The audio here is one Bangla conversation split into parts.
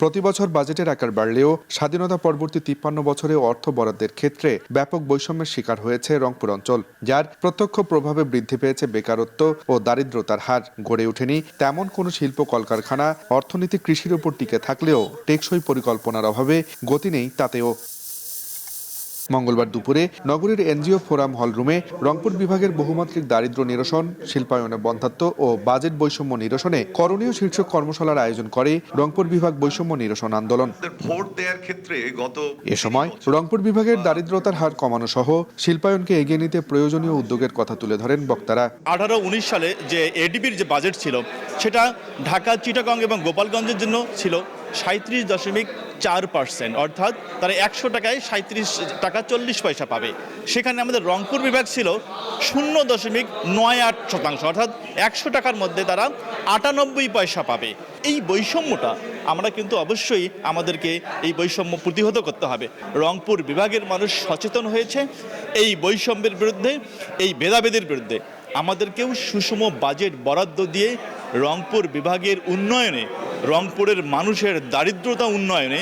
প্রতি বছর বাজেটের আকার বাড়লেও স্বাধীনতা পরবর্তী ৫৩ বছরে অর্থ বরাদ্দের ক্ষেত্রে ব্যাপক বৈষম্যের শিকার হয়েছে রংপুর অঞ্চল, যার প্রত্যক্ষ প্রভাবে বৃদ্ধি পেয়েছে বেকারত্ব ও দারিদ্রতার হার। গড়ে ওঠেনি তেমন কোনো শিল্প কলকারখানা, অর্থনীতি কৃষির উপর টিকে থাকলেও টেকসই পরিকল্পনার অভাবে গতি নেই তাতেও। মঙ্গলবার দুপুরে নগরীর এনজিও ফোরাম হলরুমে রংপুর বিভাগের বহুমাত্রিক দারিদ্র্য নিরসন, শিল্পায়নে বন্ধ্যাত্ব ও বাজেট বৈষম্য নিরসনে করণীয় শীর্ষক কর্মশালার আয়োজন করে রংপুর বিভাগ বৈষম্য নিরসন আন্দোলন। এ সময় রংপুর বিভাগের দারিদ্রতার হার কমানো সহ শিল্পায়নকে এগিয়ে নিতে প্রয়োজনীয় উদ্যোগের কথা তুলে ধরেন বক্তারা। 18-19 সালে যে এডিবির যে বাজেট ছিল সেটা ঢাকা, চিটাগং এবং গোপালগঞ্জের জন্য ছিল 37.4%, অর্থাৎ তারা 100 টাকায় 37 টাকা 40 পয়সা পাবে। সেখানে আমাদের রংপুর বিভাগ ছিল 0.98%, অর্থাৎ 100 টাকার মধ্যে তারা 98 পয়সা পাবে। এই বৈষম্যটা আমরা কিন্তু অবশ্যই আমাদেরকে এই বৈষম্য প্রতিহত করতে হবে। রংপুর বিভাগের মানুষ সচেতন হয়েছে এই বৈষম্যের বিরুদ্ধে, এই ভেদাভেদের বিরুদ্ধে। আমাদেরকেও সুষম বাজেট বরাদ্দ দিয়ে রংপুর বিভাগের উন্নয়নে, রংপুরের মানুষের দারিদ্রতা উন্নয়নে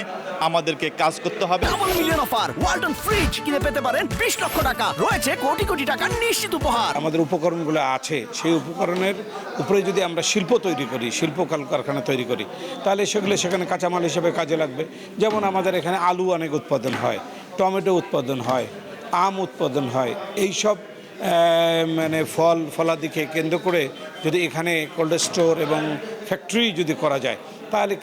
আমাদেরকে কাজ করতে হবে। Double million offer, Walton fridge কিনে পেতে পারেন 20 লক্ষ টাকা, রয়েছে কোটি কোটি টাকার নিশ্চিত উপহার। আমাদের উপকরণগুলো আছে, সেই উপকরণের উপরে যদি আমরা শিল্প তৈরি করি, শিল্প কারখানা তৈরি করি, তাহলে সেগুলো সেখানে কাঁচামাল হিসেবে কাজে লাগবে। যেমন আমাদের এখানে আলু অনেক উৎপাদন হয়, টমেটো উৎপাদন হয়, আম উৎপাদন হয়। এইসব মানে ফলাদিকে কেন্দ্র করে যদি এখানে কোল্ড স্টোর এবং ফ্যাক্টরি যদি করা যায়, তাহলে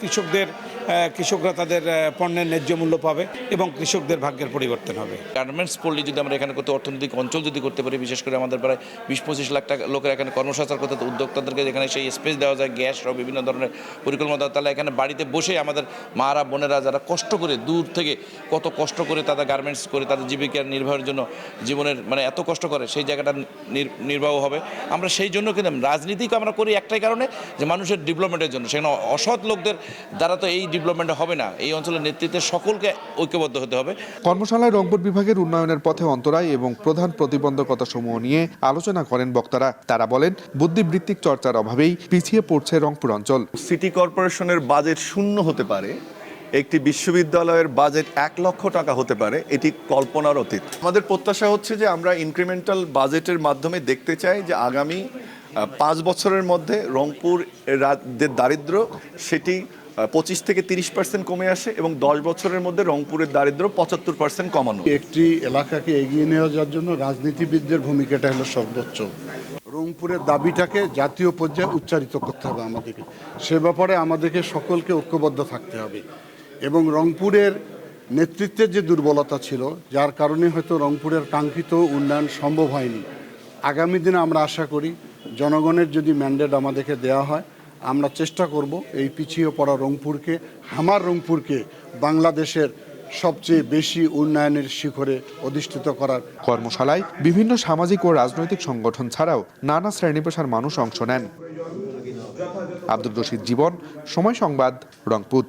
কৃষকরা তাদের পণ্যের ন্যায্য মূল্য পাবে এবং কৃষকদের ভাগ্যের পরিবর্তন হবে। গার্মেন্টস পল্লী যদি আমরা এখানে করতে, অর্থনৈতিক অঞ্চল যদি করতে পারি, বিশেষ করে আমাদের প্রায় 20-25 লাখ টাকা লোকের এখানে কর্মসংস্থান করতে, উদ্যোক্তাদেরকে এখানে সেই স্পেস দেওয়া যায়, গ্যাস সহ বিভিন্ন ধরনের পরিকল্পনা দেওয়া, তাহলে এখানে বাড়িতে বসে আমাদের মারা বোনেরা যারা কষ্ট করে দূর থেকে কত কষ্ট করে তাদের গার্মেন্টস করে তাদের জীবিকা নির্বাহের জন্য জীবনের মানে এত কষ্ট করে, সেই জায়গাটা নির্বাহ হবে। আমরা সেই জন্য কিন্তু রাজনীতিকে আমরা করি একটাই কারণে, যে মানুষের ডেভেলপমেন্টের জন্য। সেখানে অসৎ লোকদের দ্বারা তো এই ডেভেলপমেন্ট হবে না। এই অঞ্চলের নেতৃত্বে সকলকে ঐক্যবদ্ধ হতে হবে। কর্মশালায় রংপুর বিভাগের উন্নয়নের পথে অন্তরায় এবং প্রধান প্রতিবন্ধকতা সমূহ নিয়ে আলোচনা করেন বক্তারা। তারা বলেন, বুদ্ধিবৃত্তিক চর্চার অভাবেই পিছিয়ে পড়ছে রংপুর অঞ্চল। সিটি কর্পোরেশনের বাজেট 0 হতে পারে, একটি বিশ্ববিদ্যালয়ের বাজেট 1 লক্ষ টাকা হতে পারে, এটি কল্পনার অতীত। আমাদের প্রত্যাশা হচ্ছে যে আমরা ইনক্রিমেন্টাল বাজেটের মাধ্যমে দেখতে চাই যে আগামী 5 বছরের মধ্যে রংপুর দারিদ্র্য সেটি 25 থেকে 30% কমে আসে এবং 10 বছরের মধ্যে রংপুরের দারিদ্র্য 75% কমানো। একটি এলাকাকে এগিয়ে নিয়ে যাওয়ার জন্য রাজনীতিবিদদের ভূমিকাটা হলো সর্বোচ্চ। রংপুরের দাবিটাকে জাতীয় পর্যায়ে উচ্চারিত করতে হবে আমাদেরকে, সে ব্যাপারে আমাদেরকে সকলকে ঐক্যবদ্ধ থাকতে হবে। এবং রংপুরের নেতৃত্বের যে দুর্বলতা ছিল, যার কারণে হয়তো রংপুরের কাঙ্ক্ষিত উন্নয়ন সম্ভব হয়নি। আগামী দিনে আমরা আশা করি জনগণের যদি ম্যান্ডেট আমাদেরকে দেওয়া হয়, আমরা চেষ্টা করব এই পিছিয়ে পড়া রংপুরকে, আমার রংপুরকে বাংলাদেশের সবচেয়ে বেশি উন্নয়নের শিখরে অধিষ্ঠিত করার। কর্মশালায় বিভিন্ন সামাজিক ও রাজনৈতিক সংগঠন ছাড়াও নানা শ্রেণী পেশার মানুষ অংশ নেন। আব্দুর রশিদ জীবন, সময় সংবাদ, রংপুর।